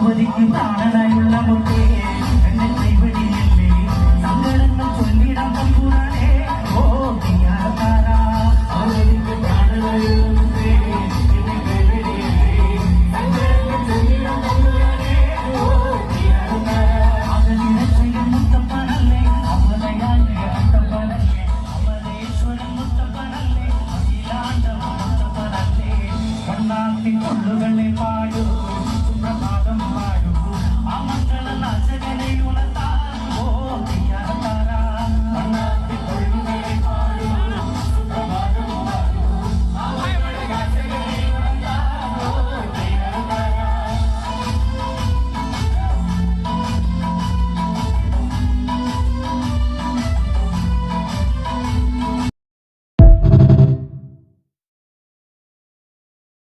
ഭഗവതിക്ക് പ്രാണനായുള്ള മുത്തേ എന്നെ കൈവടിയല്ലേ സങ്കടങ്ങൾ ചൊല്ലിടാൻ തമ്പുരാനേ ഓ നീയാകാരാ ഭഗവതിക്ക് പ്രാണനായുള്ള മുത്തേ എന്നെ കൈവടിയല്ലേ സങ്കടങ്ങൾ ചൊല്ലിടാൻ തമ്പുരാനേ ഓ നീയാകാരാ അകലിനെ ചെയ്യും മുത്തപ്പനല്ലേ അമലയാലേ അത്തപ്പനല്ലേ അമലേശ്വരൻ മുത്തപ്പനല്ലേ അഖിലാണ്ടവ മുത്തപ്പനല്ലേ കണ്ണാത്തി കൊള്ളുകളെ പാടൂ സുപ്രഭാതം പാടൂ ആ മക്കള നാശകനെയും